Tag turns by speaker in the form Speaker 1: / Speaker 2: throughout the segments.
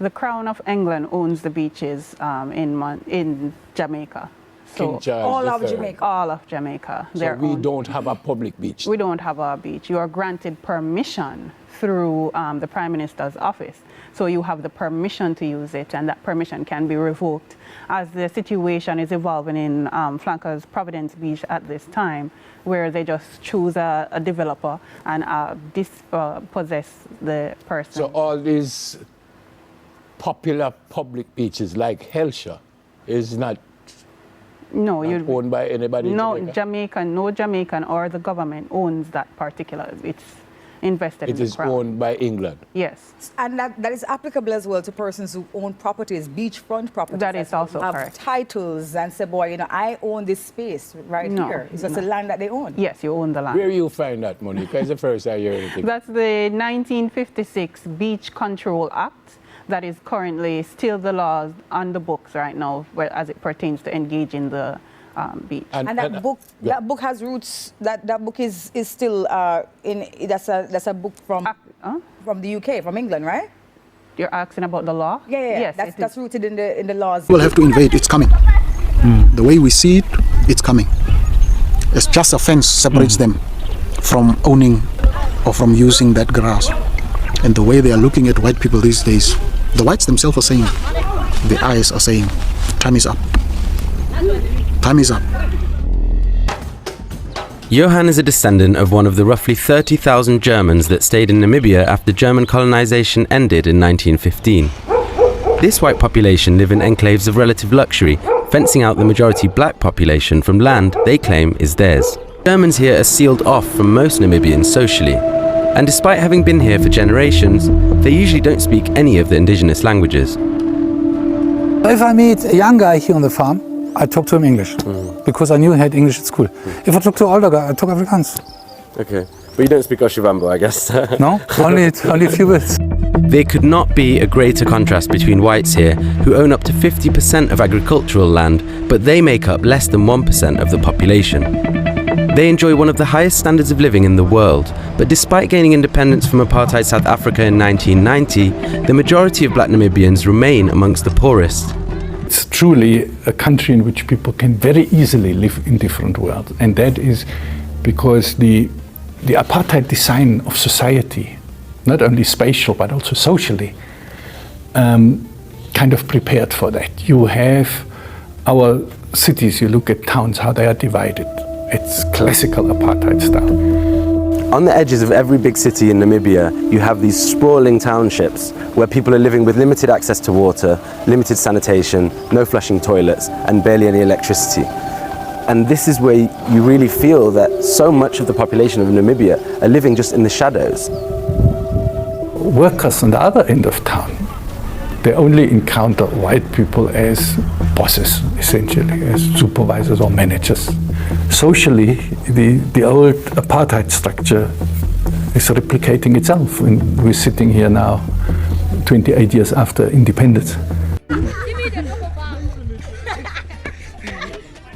Speaker 1: The Crown of England owns the beaches in Jamaica. So
Speaker 2: all of Jamaica.
Speaker 1: All of Jamaica.
Speaker 2: So we don't have a public beach.
Speaker 1: We don't have a beach. You are granted permission through the Prime Minister's office. So you have the permission to use it, and that permission can be revoked. As the situation is evolving in Flankers Providence Beach at this time, where they just choose a developer and dispossess the person.
Speaker 2: So all these popular public beaches like Hellshire is not owned by anybody in Jamaica?
Speaker 1: No Jamaican or the government owns that particular. It's invested in the Crown.
Speaker 2: It is owned by England?
Speaker 1: Yes.
Speaker 3: And that is applicable as well to persons who own properties, beachfront properties.
Speaker 1: That is also
Speaker 3: have
Speaker 1: correct.
Speaker 3: Titles and say, boy, I own this space right here. It's just the land that they own.
Speaker 1: Yes, you own the land.
Speaker 2: Where you find that money? Because the first I hear anything.
Speaker 1: That's the 1956 Beach Control Act. That is currently still the law on the books right now, as it pertains to engaging the beach.
Speaker 3: And that book has roots. That book is still that's a book from the UK, from England, right?
Speaker 1: You're asking about the law?
Speaker 3: Yeah. Yes, that's rooted in the laws.
Speaker 4: We'll have to invade. It's coming. The way we see it, it's coming. It's just a fence separates them from owning or from using that grass. And the way they are looking at white people these days, the whites themselves are saying, the eyes are saying, time is up. Time is up.
Speaker 5: Johan is a descendant of one of the roughly 30,000 Germans that stayed in Namibia after German colonization ended in 1915. This white population live in enclaves of relative luxury, fencing out the majority black population from land they claim is theirs. Germans here are sealed off from most Namibians socially. And despite having been here for generations, they usually don't speak any of the indigenous languages.
Speaker 6: If I meet a young guy here on the farm, I talk to him English, because I knew he had English at school. If I talk to an older guy, I talk Afrikaans.
Speaker 5: Okay, but you don't speak Oshivambo, I guess.
Speaker 6: No, only a few words.
Speaker 5: There could not be a greater contrast between whites here, who own up to 50% of agricultural land, but they make up less than 1% of the population. They enjoy one of the highest standards of living in the world, but despite gaining independence from apartheid South Africa in 1990, the majority of black Namibians remain amongst the poorest.
Speaker 7: It's truly a country in which people can very easily live in different worlds, and that is because the apartheid design of society, not only spatial but also socially, kind of prepared for that. You have our cities, you look at towns, how they are divided. It's classical apartheid style.
Speaker 5: On the edges of every big city in Namibia, you have these sprawling townships where people are living with limited access to water, limited sanitation, no flushing toilets, and barely any electricity. And this is where you really feel that so much of the population of Namibia are living just in the shadows.
Speaker 7: Workers on the other end of town, they only encounter white people as bosses, essentially, as supervisors or managers. Socially, the old apartheid structure is replicating itself, and we're sitting here now 28 years after independence.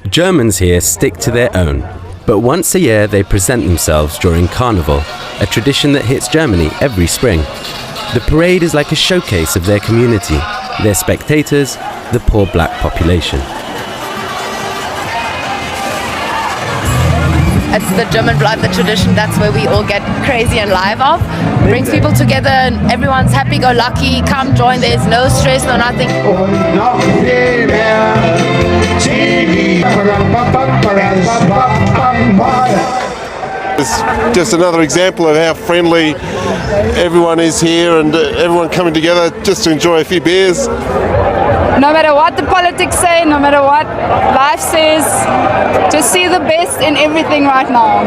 Speaker 5: Germans here stick to their own, but once a year they present themselves during Carnival, a tradition that hits Germany every spring. The parade is like a showcase of their community, their spectators, the poor black population.
Speaker 8: It's the German blood, the tradition, that's where we all get crazy and live off. Brings people together and everyone's happy-go-lucky, come join, there's no stress, no nothing.
Speaker 9: It's just another example of how friendly everyone is here and everyone coming together just to enjoy a few beers.
Speaker 10: No matter what the politics say, no matter what life says, just see the best in everything right now.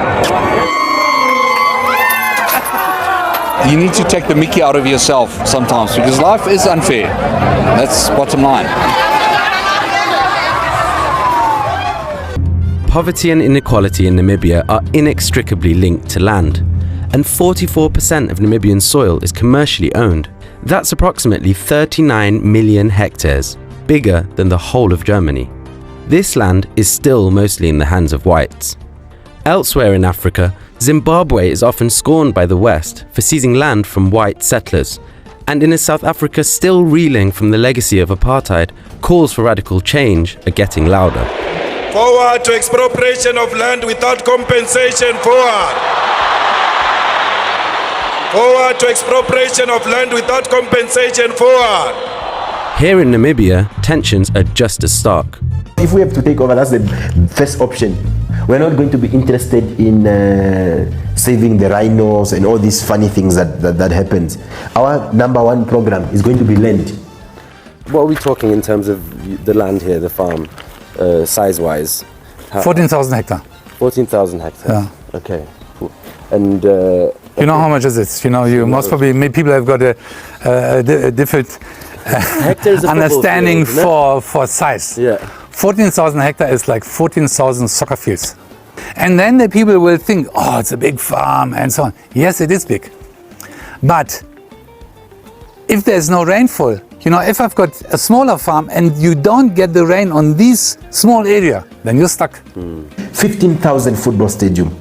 Speaker 11: You need to take the mickey out of yourself sometimes because life is unfair. That's bottom line.
Speaker 5: Poverty and inequality in Namibia are inextricably linked to land, and 44% of Namibian soil is commercially owned. That's approximately 39 million hectares, bigger than the whole of Germany. This land is still mostly in the hands of whites. Elsewhere in Africa, Zimbabwe is often scorned by the West for seizing land from white settlers, And in a South Africa still reeling from the legacy of apartheid, calls for radical change are getting louder.
Speaker 12: Forward to expropriation of land without compensation, forward. Forward to expropriation of land without compensation, forward.
Speaker 5: Here in Namibia, tensions are just as stark.
Speaker 13: If we have to take over, that's the first option. We're not going to be interested in saving the rhinos and all these funny things that happens. Our number one program is going to be land.
Speaker 5: What are we talking in terms of the land here, the farm, size-wise?
Speaker 6: 14,000 hectares.
Speaker 5: 14,000 hectares.
Speaker 6: Yeah.
Speaker 5: Okay. Cool. And
Speaker 6: you know how much is it? You know, you most probably people have got a different understanding
Speaker 5: field,
Speaker 6: for size.
Speaker 5: Yeah.
Speaker 6: 14,000 hectares is like 14,000 soccer fields. And then the people will think, oh, it's a big farm and so on. Yes, it is big. But if there's no rainfall, you know, if I've got a smaller farm and you don't get the rain on this small area, then you're stuck.
Speaker 13: 15,000 football stadium.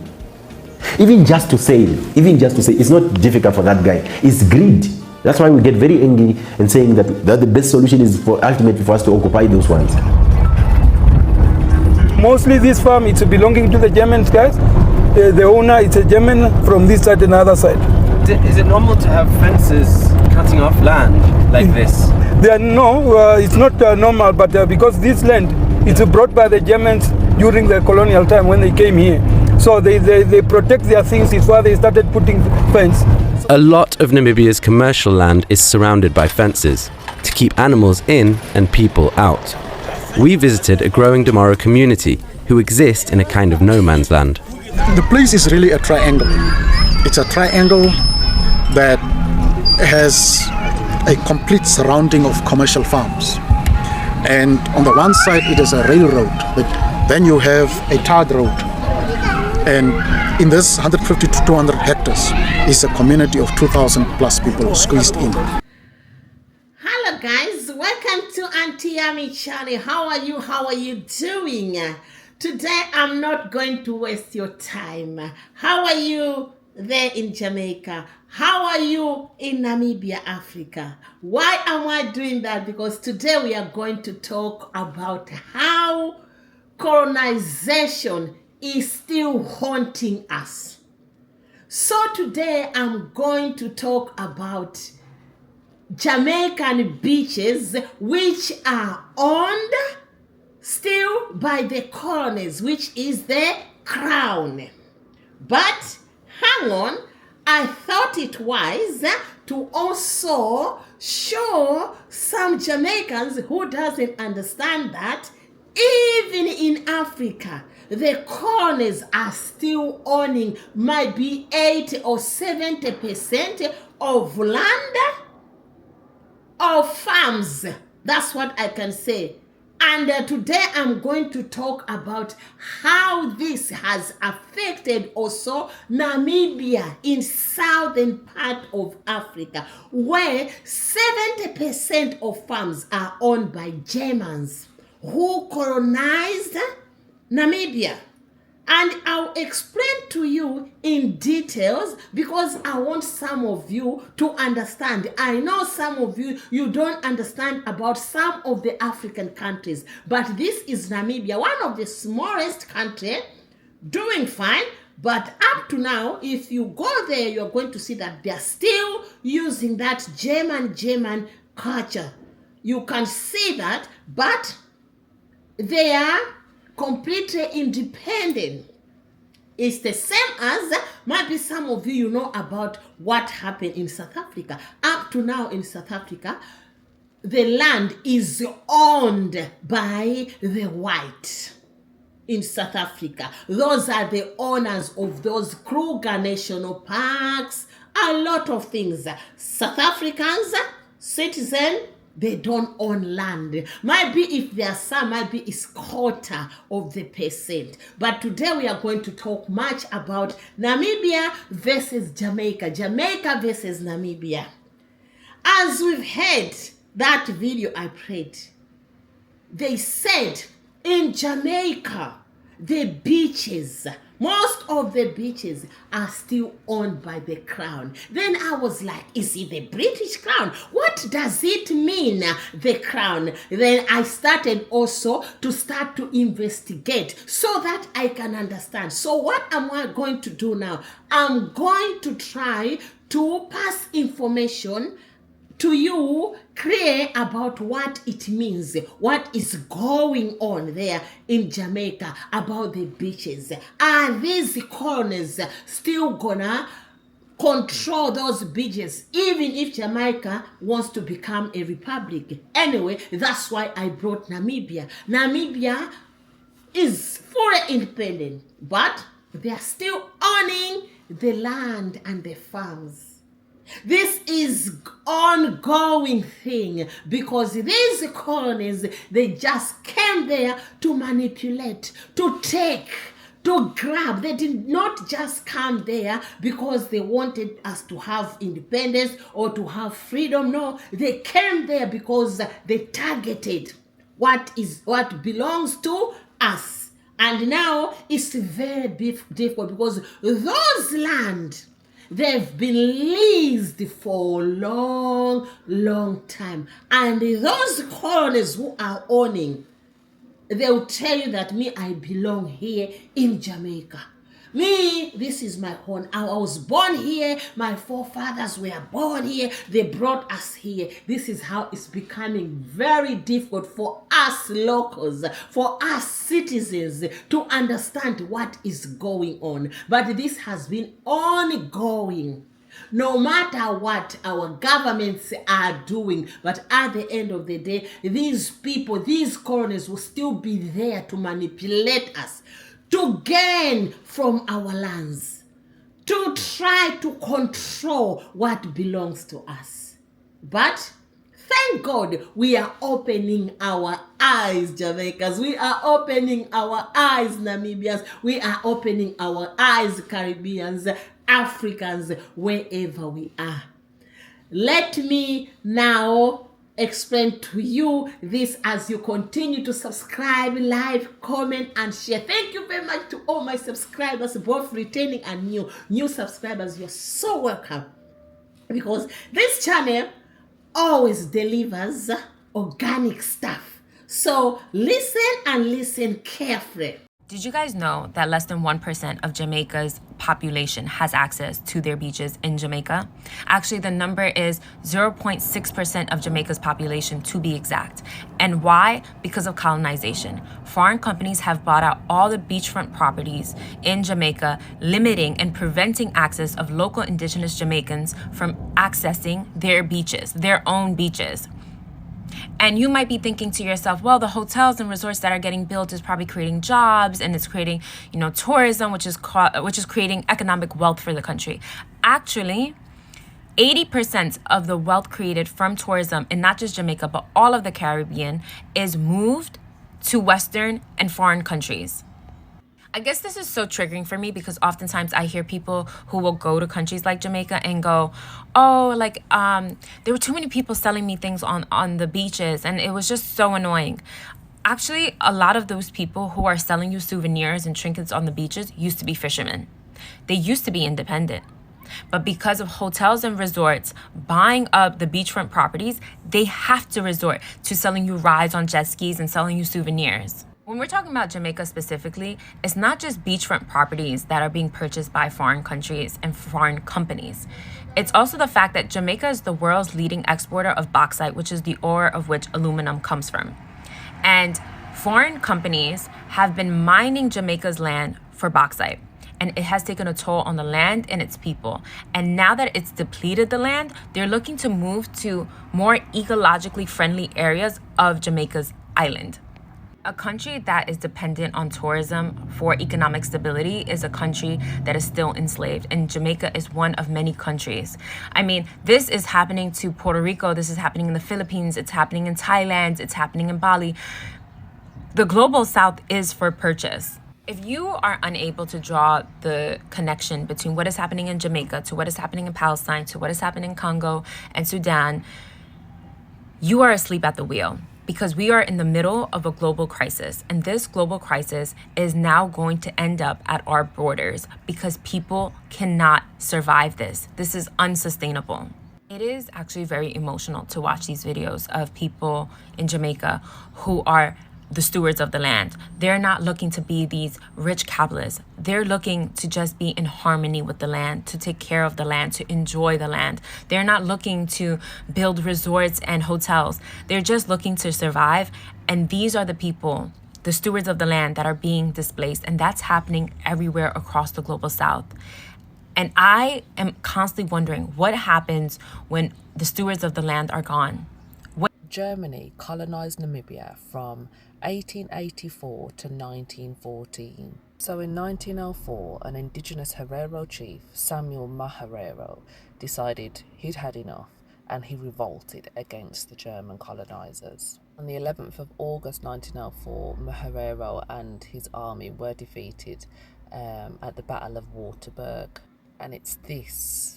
Speaker 13: Even just to say, it's not difficult for that guy. It's greed. That's why we get very angry and saying that the best solution is ultimately for us to occupy those ones.
Speaker 14: Mostly this farm, it's belonging to the German guys. The owner is a German from this side and the other side.
Speaker 5: Is it normal to have fences cutting off land like this?
Speaker 14: It's not normal, but because this land is brought by the Germans during the colonial time when they came here. So they protect their things, it's why they started putting fence.
Speaker 5: A lot of Namibia's commercial land is surrounded by fences to keep animals in and people out. We visited a growing Damara community who exist in a kind of no man's land.
Speaker 4: The place is really a triangle. It's a triangle that has a complete surrounding of commercial farms. And on the one side it is a railroad, but then you have a tarred road. And in this 150 to 200 hectares is a community of 2,000 plus people squeezed in.
Speaker 15: Hello guys, welcome to Auntie Yami channel. How are you doing? Today I'm not going to waste your time. How are you there in Jamaica? How are you in Namibia, Africa? Why am I doing that? Because today we are going to talk about how colonization is still haunting us. So today I'm going to talk about Jamaican beaches which are owned still by the colonies, which is the crown. But hang on, I thought it wise to also show some Jamaicans who doesn't understand that even in Africa, the colonies are still owning might be 80 or 70% of land or farms. That's what I can say. And today I'm going to talk about how this has affected also Namibia in southern part of Africa, where 70% of farms are owned by Germans who colonized Namibia. And I'll explain to you in details because I want some of you to understand. I know some of you don't understand about some of the African countries, but this is Namibia, one of the smallest country, doing fine. But up to now, if you go there, you're going to see that they're still using that German culture. You can see that, but they are completely independent. It's the same as maybe some of you know about what happened in South Africa. Up to now in South Africa, the land is owned by the white in South Africa. Those are the owners of those Kruger National Parks, a lot of things. South Africans, citizens, they don't own land. Maybe if there are some, maybe it's quarter of the percent. But today we are going to talk much about Namibia versus Jamaica. Jamaica versus Namibia. As we've heard that video I played, they said in Jamaica, the beaches, most of the beaches are still owned by the crown. Then I was like, is it the British crown? What does it mean, the crown? Then I started also to investigate so that I can understand. So what am I going to do now? I'm going to try to pass information to you, clear about what it means, what is going on there in Jamaica about the beaches. Are these colonies still gonna control those beaches, even if Jamaica wants to become a republic? Anyway, that's why I brought Namibia. Namibia is fully independent, but they are still owning the land and the farms. This is ongoing thing because these colonies, they just came there to manipulate, to take, to grab. They did not just come there because they wanted us to have independence or to have freedom. No, they came there because they targeted what belongs to us. And now it's very difficult because those land, they've been leased for a long time. And those colonies who are owning, they'll tell you that I belong here in Jamaica. This is my home. I was born here. My forefathers were born here. They brought us here. This is how it's becoming very difficult for us locals, for us citizens to understand what is going on. But this has been ongoing. No matter what our governments are doing, but at the end of the day, these people, these colonies will still be there to manipulate us, to gain from our lands, to try to control what belongs to us. But thank God we are opening our eyes, Jamaicans. We are opening our eyes, Namibians. We are opening our eyes, Caribbeans, Africans, wherever we are. Let me now explain to you this as you continue to subscribe, like, comment, and share. Thank you very much to all my subscribers, both returning and new subscribers. You're so welcome, because this channel always delivers organic stuff. So listen and listen carefully.
Speaker 16: Did you guys know that less than 1% of Jamaica's population has access to their beaches in Jamaica? Actually, the number is 0.6% of Jamaica's population, to be exact. And why? Because of colonization. Foreign companies have bought out all the beachfront properties in Jamaica, limiting and preventing access of local indigenous Jamaicans from accessing their beaches, their own beaches. And you might be thinking to yourself, well, the hotels and resorts that are getting built is probably creating jobs, and it's creating, tourism, which is creating economic wealth for the country. Actually, 80% of the wealth created from tourism in not just Jamaica, but all of the Caribbean is moved to Western and foreign countries. I guess this is so triggering for me because oftentimes I hear people who will go to countries like Jamaica and go, oh, there were too many people selling me things on the beaches, and it was just so annoying. Actually, a lot of those people who are selling you souvenirs and trinkets on the beaches used to be fishermen. They used to be independent. But because of hotels and resorts buying up the beachfront properties, they have to resort to selling you rides on jet skis and selling you souvenirs. When we're talking about Jamaica specifically, it's not just beachfront properties that are being purchased by foreign countries and foreign companies. It's also the fact that Jamaica is the world's leading exporter of bauxite, which is the ore of which aluminum comes from. And foreign companies have been mining Jamaica's land for bauxite, and it has taken a toll on the land and its people. And now that it's depleted the land, they're looking to move to more ecologically friendly areas of Jamaica's island. A country that is dependent on tourism for economic stability is a country that is still enslaved, and Jamaica is one of many countries. I mean, this is happening to Puerto Rico, this is happening in the Philippines, it's happening in Thailand, it's happening in Bali. The global south is for purchase. If you are unable to draw the connection between what is happening in Jamaica to what is happening in Palestine to what is happening in Congo and Sudan, you are asleep at the wheel. because we are in the middle of a global crisis, and this global crisis is now going to end up at our borders because people cannot survive this. This is unsustainable. It is actually very emotional to watch these videos of people in Jamaica who are the stewards of the land. They're not looking to be these rich capitalists. They're looking to just be in harmony with the land, to take care of the land, to enjoy the land. They're not looking to build resorts and hotels. They're just looking to survive. And these are the people, the stewards of the land, that are being displaced. And that's happening everywhere across the global south. And I am constantly wondering what happens when the stewards of the land are gone.
Speaker 17: Germany colonized Namibia from 1884 to 1914. So in 1904, an indigenous Herero chief, Samuel Maharero, decided he'd had enough and he revolted against the German colonizers. On the 11th of August 1904, Maharero and his army were defeated at the Battle of Waterberg. And it's this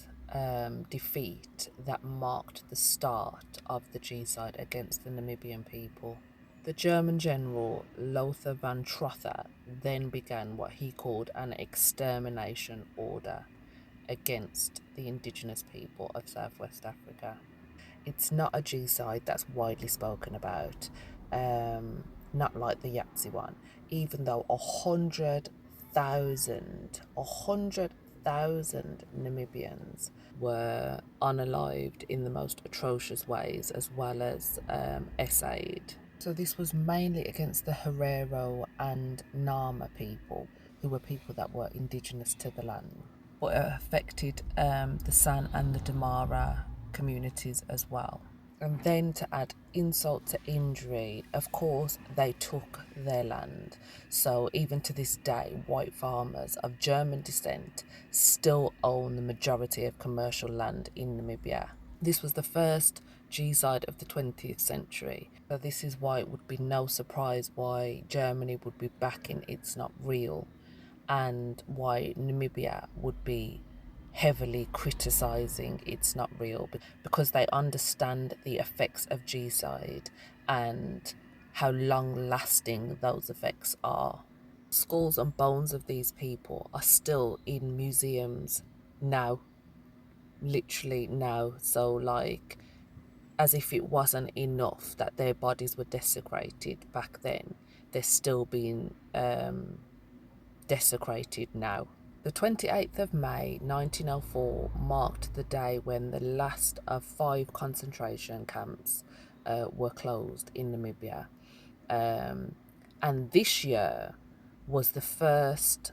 Speaker 17: defeat that marked the start of the genocide against the Namibian people. The German general Lothar von Trotha then began what he called an extermination order against the indigenous people of Southwest Africa. It's not a genocide that's widely spoken about, not like the Yahtzee one, even though 100,000 Namibians were unalived in the most atrocious ways, as well as essayed. So this was mainly against the Herero and Nama people, who were people that were indigenous to the land. But it affected the San and the Damara communities as well. And then to add insult to injury, of course, they took their land. So even to this day, white farmers of German descent still own the majority of commercial land in Namibia. This was the first genocide of the 20th century. So this is why it would be no surprise why Germany would be backing It's Not Real, and why Namibia would be heavily criticising It's Not Real, because they understand the effects of genocide and how long-lasting those effects are. Skulls and bones of these people are still in museums now, literally now. So like, as if it wasn't enough that their bodies were desecrated back then, they're still being desecrated now. The 28th of May 1904 marked the day when the last of 5 concentration camps were closed in Namibia. And this year was the first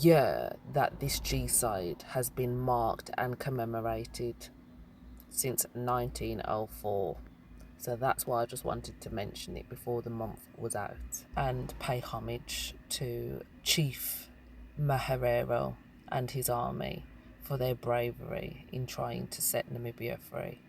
Speaker 17: year that this genocide has been marked and commemorated since 1904. So that's why I just wanted to mention it before the month was out and pay homage to Chief Maharero and his army for their bravery in trying to set Namibia free.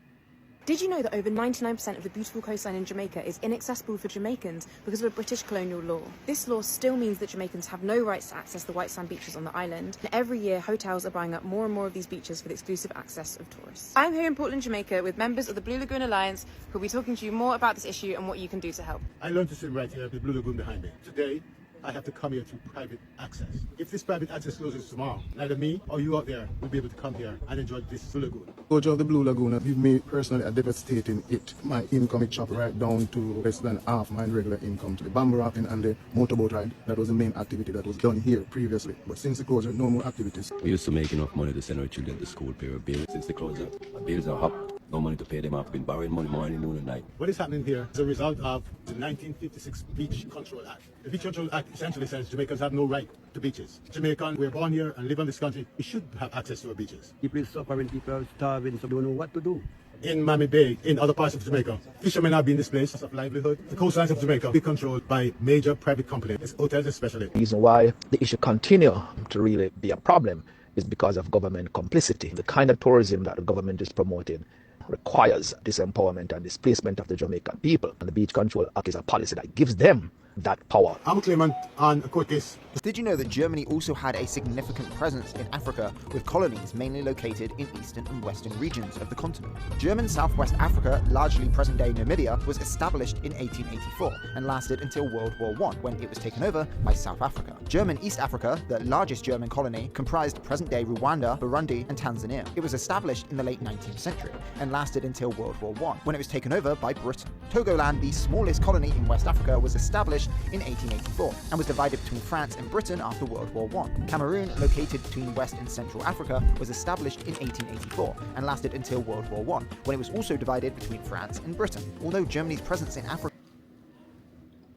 Speaker 18: Did you know that over 99% of the beautiful coastline in Jamaica is inaccessible for Jamaicans because of a British colonial law? This law still means that Jamaicans have no rights to access the white sand beaches on the island, and every year hotels are buying up more and more of these beaches for the exclusive access of tourists. I'm here in Portland, Jamaica with members of the Blue Lagoon Alliance who will be talking to you more about this issue and what you can do to help.
Speaker 19: I learned to swim right here at the Blue Lagoon behind me. Today, I have to come here through private access. If this private access closes tomorrow, neither me or you out there will be able to come here and enjoy this Blue Lagoon.
Speaker 4: Closure of the Blue Lagoon has given me personally a devastating hit. My income it chopped right down to less than half my regular income. To the bamboo rafting and the motorboat ride, that was the main activity that was done here previously. But since the closure, no more activities.
Speaker 20: We used to make enough money to send our children to school, pay our bills. Since the closure, our bills are up. No money to pay them off. We've been borrowing money morning, noon, and night.
Speaker 19: What is happening here is a result of the 1956 Beach Control Act. The Beach Control Act essentially says Jamaicans have no right to beaches. Jamaicans, we're born here and live in this country. We should have access to our beaches.
Speaker 21: People are suffering, people are starving, so don't know what to do.
Speaker 19: In Miami Bay, in other parts of Jamaica, fishermen are being displaced of livelihood. The coastlines of Jamaica be controlled by major private companies, hotels especially.
Speaker 22: The reason why the issue continue to really be a problem is because of government complicity. The kind of tourism that the government is promoting requires disempowerment and displacement of the Jamaican people. And the Beach Control Act is a policy that gives them that power.
Speaker 19: I'm a claimant on a court case.
Speaker 1: Did you know that Germany also had a significant presence in Africa, with colonies mainly located in eastern and western regions of the continent? German Southwest Africa, largely present-day Namibia, was established in 1884 and lasted until World War I, when it was taken over by South Africa. German East Africa, the largest German colony, comprised present-day Rwanda, Burundi, and Tanzania. It was established in the late 19th century and lasted until World War I, when it was taken over by Britain. Togoland, the smallest colony in West Africa, was established in 1884 and was divided between France and Britain after World War I. Cameroon, located between West and Central Africa, was established in 1884 and lasted until World War I, when it was also divided between France and Britain. Although Germany's presence in Africa...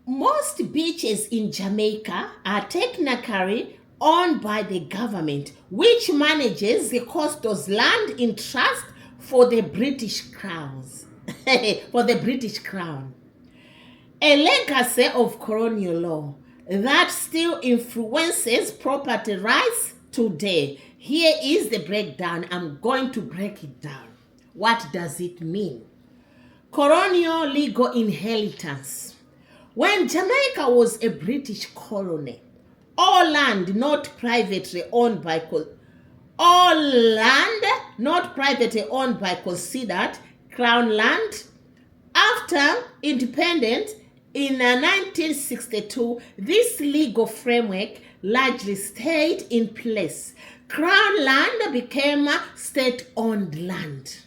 Speaker 15: Most beaches in Jamaica are technically owned by the government, which manages the coastal's land in trust for the British Crowns. For the British Crown. A legacy of colonial law that still influences property rights today. Here is the breakdown. I'm going to break it down. What does it mean? Colonial legal inheritance. When Jamaica was a British colony, all land not privately owned by considered Crown land. After independence in 1962, this legal framework largely stayed in place. Crown land became state-owned land,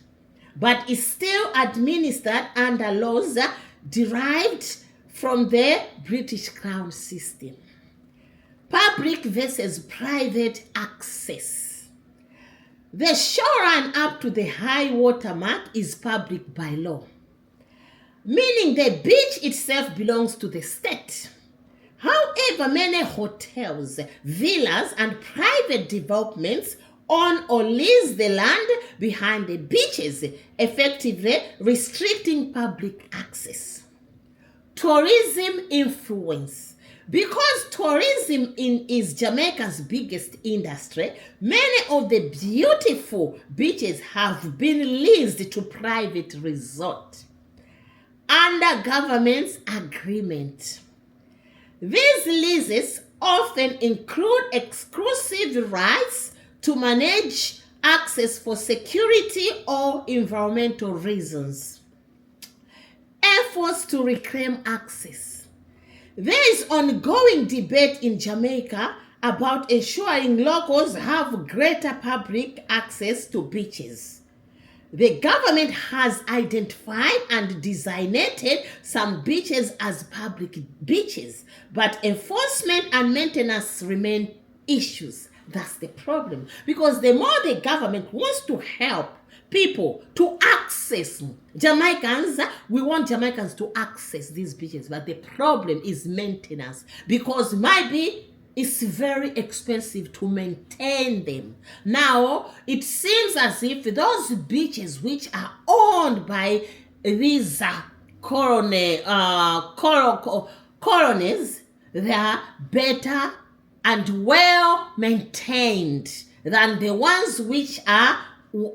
Speaker 15: but is still administered under laws derived from the British Crown system. Public versus private access. The shoreline up to the high water mark is public by law, meaning the beach itself belongs to the state. However, many hotels, villas, and private developments own or lease the land behind the beaches, effectively restricting public access. Tourism influence. Because tourism is Jamaica's biggest industry, many of the beautiful beaches have been leased to private resorts under government's agreement. These leases often include exclusive rights to manage access for security or environmental reasons. Efforts to reclaim access. There is ongoing debate in Jamaica about ensuring locals have greater public access to beaches. The government has identified and designated some beaches as public beaches, but enforcement and maintenance remain issues. That's the problem. Because the more the government wants to help people to access Jamaicans, we want Jamaicans to access these beaches, but the problem is maintenance, because maybe it's very expensive to maintain them. Now, it seems as if those beaches which are owned by these colonies, they are better and well maintained than the ones which are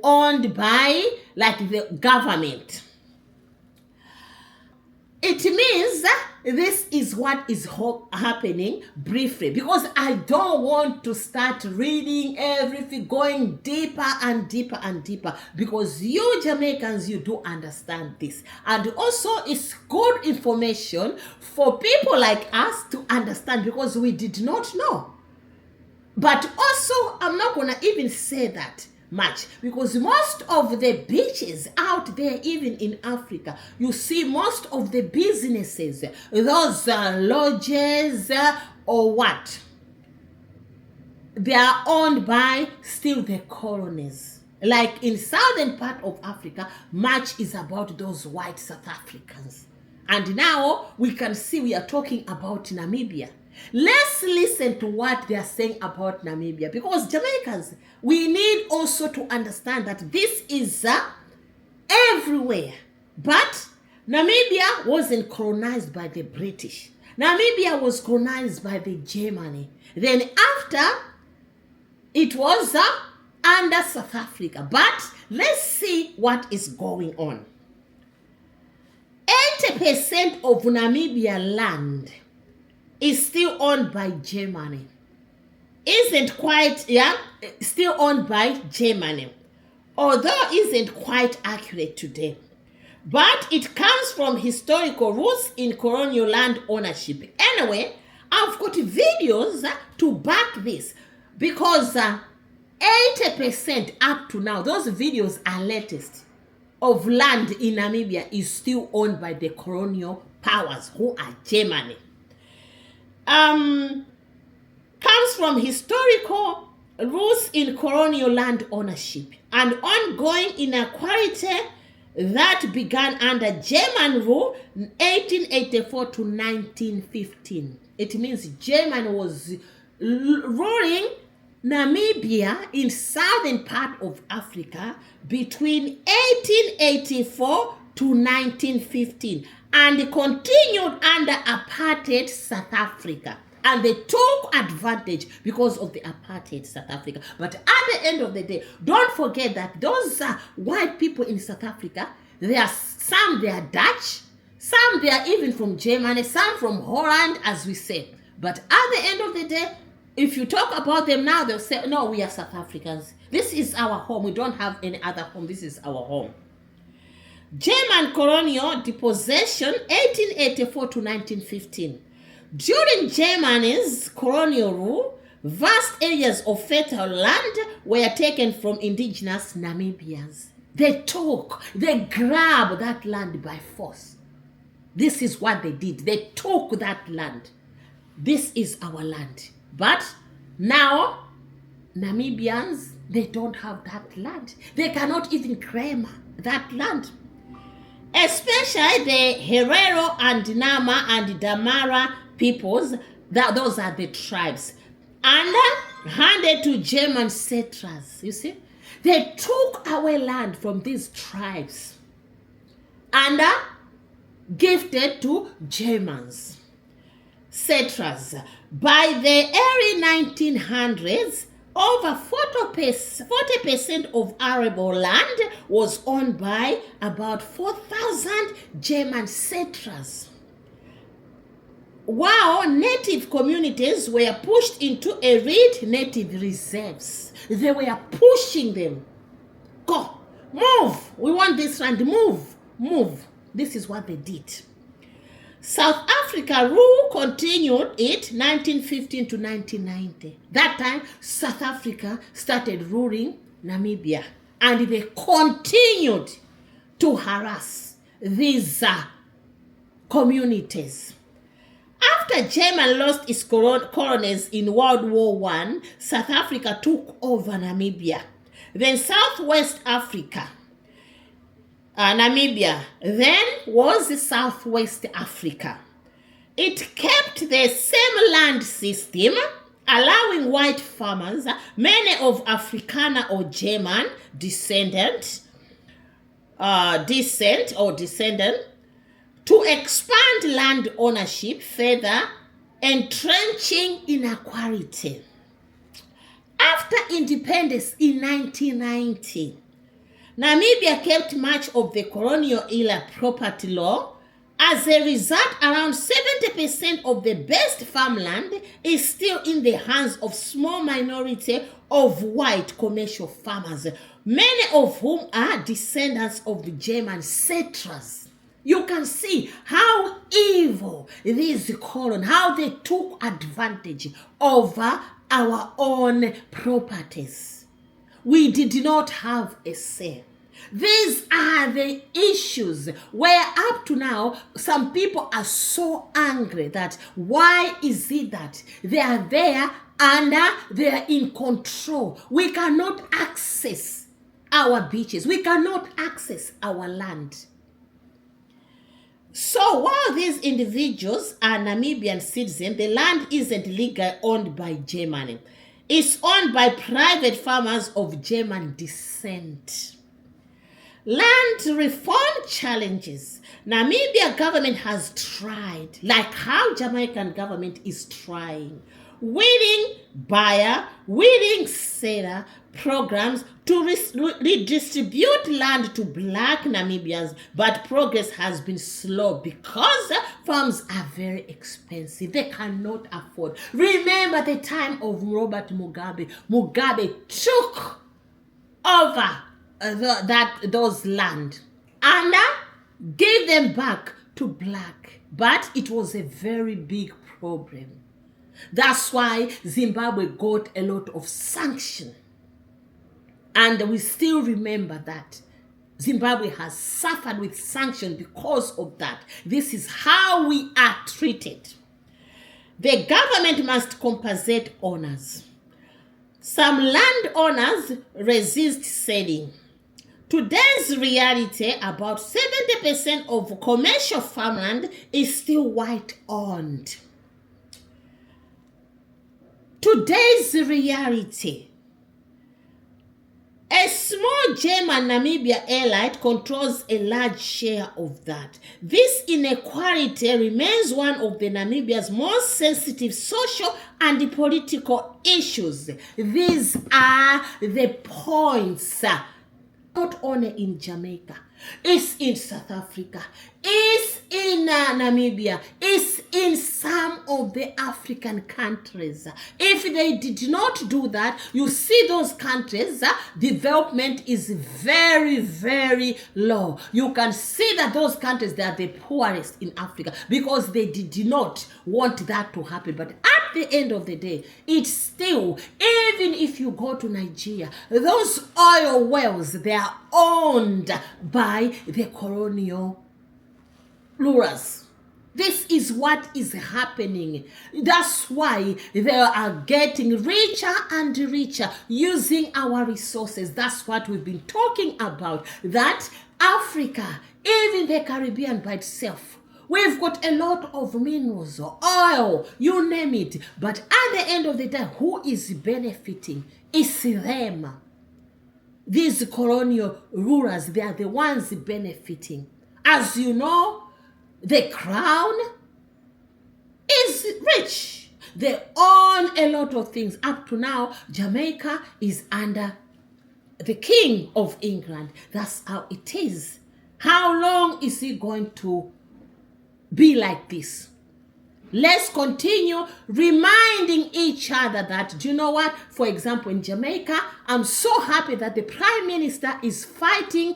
Speaker 15: owned by like the government. It means this is what is happening briefly, because I don't want to start reading everything, going deeper and deeper and deeper, because you Jamaicans, you do understand this. And also it's good information for people like us to understand, because we did not know. But also, I'm not going to even say that much, because most of the beaches out there, even in Africa, you see most of the businesses, those lodges or what, they are owned by still the colonies. Like in southern part of Africa, much is about those white South Africans. And now we can see we are talking about Namibia. Let's listen to what they are saying about Namibia, because Jamaicans, we need also to understand that this is everywhere. But Namibia wasn't colonized by the British. Namibia was colonized by the Germany. Then after, it was under South Africa. But let's see what is going on. 80% of Namibia land is still owned by Germany. Isn't quite, still owned by Germany. Although isn't quite accurate today. But it comes from historical roots in colonial land ownership. Anyway, I've got videos to back this because 80% up to now, those videos are latest, of land in Namibia is still owned by the colonial powers who are Germany. Comes from historical roots in colonial land ownership and ongoing inequality that began under German rule 1884 to 1915. It means Germany was ruling Namibia in southern part of Africa between 1884 to 1915 and continued under apartheid South Africa. And they took advantage because of the apartheid South Africa. But at the end of the day, don't forget that those white people in South Africa, some they are Dutch, some they are even from Germany, some from Holland, as we say. But at the end of the day, if you talk about them now, they'll say, no, we are South Africans. This is our home. We don't have any other home. This is our home. German colonial depossession, 1884 to 1915. During Germany's colonial rule, vast areas of fertile land were taken from indigenous Namibians. They grabbed that land by force. This is what they did. They took that land. This is our land. But now, Namibians, they don't have that land. They cannot even claim that land. Especially the Herero and Nama and Damara peoples, those are the tribes, and handed to German settlers. You see, they took away land from these tribes and gifted to Germans settlers. By the early 1900s, over 40% of arable land was owned by about 4,000 German settlers. While native communities were pushed into arid native reserves. They were pushing them. Go, move. We want this land. Move. This is what they did. South Africa rule continued it 1915 to 1990. That time, South Africa started ruling Namibia. And they continued to harass these communities. After Germany lost its colonies in World War I, South Africa took over Namibia. Then Southwest Africa, Namibia, then was Southwest Africa. It kept the same land system, allowing white farmers, many of Afrikaner or German descent, to expand land ownership further, entrenching inequality. After independence in 1990, Namibia kept much of the colonial era property law. As a result, around 70% of the best farmland is still in the hands of small minority of white commercial farmers, many of whom are descendants of the German settlers. You can see how evil these colonies, how they took advantage over our own properties. We did not have a say. These are the issues where up to now, some people are so angry that why is it that they are there and they are in control? We cannot access our beaches. We cannot access our land. So while these individuals are Namibian citizens, the land isn't legally owned by Germany. It's owned by private farmers of German descent. Land reform challenges. Namibia government has tried, like how Jamaican government is trying. willing buyer, willing seller programs to redistribute land to black Namibians, but progress has been slow because farms are very expensive. They cannot afford. Remember the time of Robert Mugabe. Mugabe took over those land and gave them back to black, but it was a very big problem. That's why Zimbabwe got a lot of sanction. And we still remember that Zimbabwe has suffered with sanction because of that. This is how we are treated. The government must compensate owners. Some landowners resist selling. Today's reality, about 70% of commercial farmland is still white-owned. Today's reality. A small German Namibia elite controls a large share of that. This inequality remains one of the Namibia's most sensitive social and political issues. These are the points. Not only in Jamaica, it's in South Africa, it's in Namibia, it's in some of the African countries. If they did not do that, you see those countries, development is very, very low. You can see that those countries, they are the poorest in Africa because they did not want that to happen. But at the end of the day, it's still, even if you go to Nigeria, those oil wells, they are owned by the colonial rulers. This is what is happening. That's why they are getting richer and richer using our resources. That's what we've been talking about. That Africa, even the Caribbean by itself, we've got a lot of minerals, oil, you name it. But at the end of the day, who is benefiting? It's them. These colonial rulers, they are the ones benefiting. As you know, the crown is rich. They own a lot of things. Up to now, Jamaica is under the King of England. That's how it is. How long is he going to be like this? Let's continue reminding each other that, do you know what? For example, in Jamaica, I'm so happy that the Prime Minister is fighting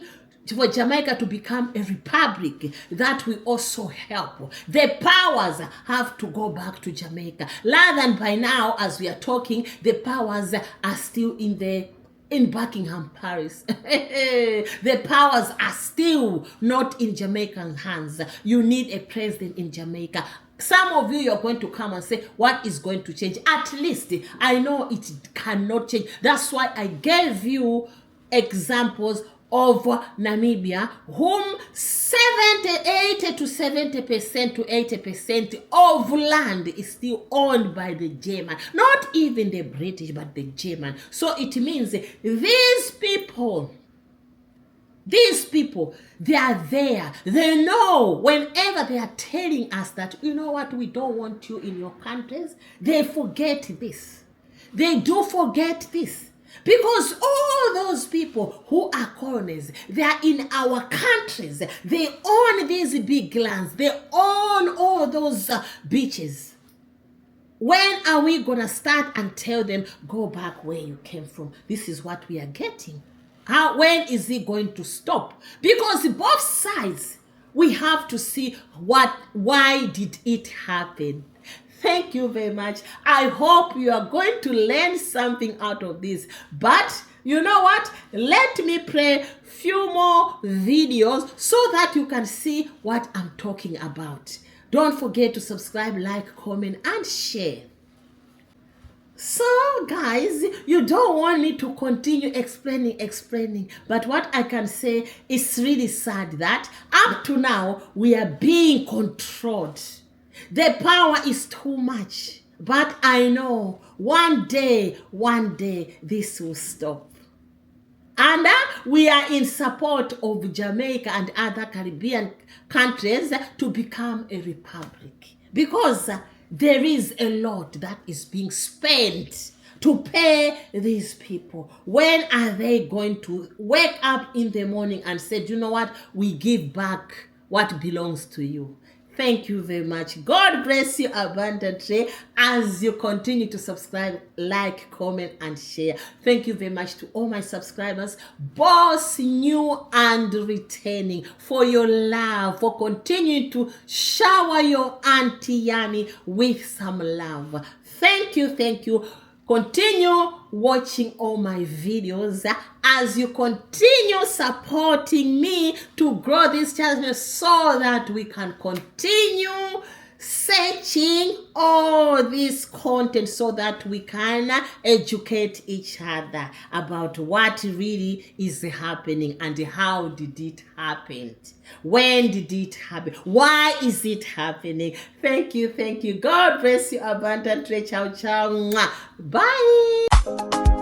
Speaker 15: for Jamaica to become a republic. That will also help. The powers have to go back to Jamaica. Rather than by now, as we are talking, the powers are still in Buckingham Palace. The powers are still not in Jamaican hands. You need a president in Jamaica. Some of you are going to come and say, what is going to change? At least I know it cannot change. That's why I gave you examples of Namibia, whom 80 to 70% to 80% of land is still owned by the German. Not even the British, but the German. So it means these people, they are there. They know whenever they are telling us that, you know what, we don't want you in your countries, they forget this. They do forget this. Because all those people who are colonies, they are in our countries. They own these big lands. They own all those beaches. When are we going to start and tell them, go back where you came from? This is what we are getting. When is it going to stop? Because both sides, we have to see why did it happen. Thank you very much. I hope you are going to learn something out of this. But you know what? Let me play few more videos so that you can see what I'm talking about. Don't forget to subscribe, like, comment, and share. So guys, you don't want me to continue explaining, but what I can say is really sad that up to now we are being controlled. The power is too much, but I know one day this will stop. And we are in support of Jamaica and other Caribbean countries to become a republic. Because there is a lot that is being spent to pay these people. When are they going to wake up in the morning and say, you know what, we give back what belongs to you? Thank you very much. God bless you abundantly as you continue to subscribe, like, comment, and share. Thank you very much to all my subscribers, both new and returning, for your love, for continuing to shower your Auntie Yanni with some love. Thank you, thank you. Continue watching all my videos as you continue supporting me to grow this channel so that we can continue searching all this content so that we can educate each other about what really is happening and how did it happen. When did it happen? Why is it happening? Thank you, thank you. God bless you abundantly. Ciao, ciao. Bye.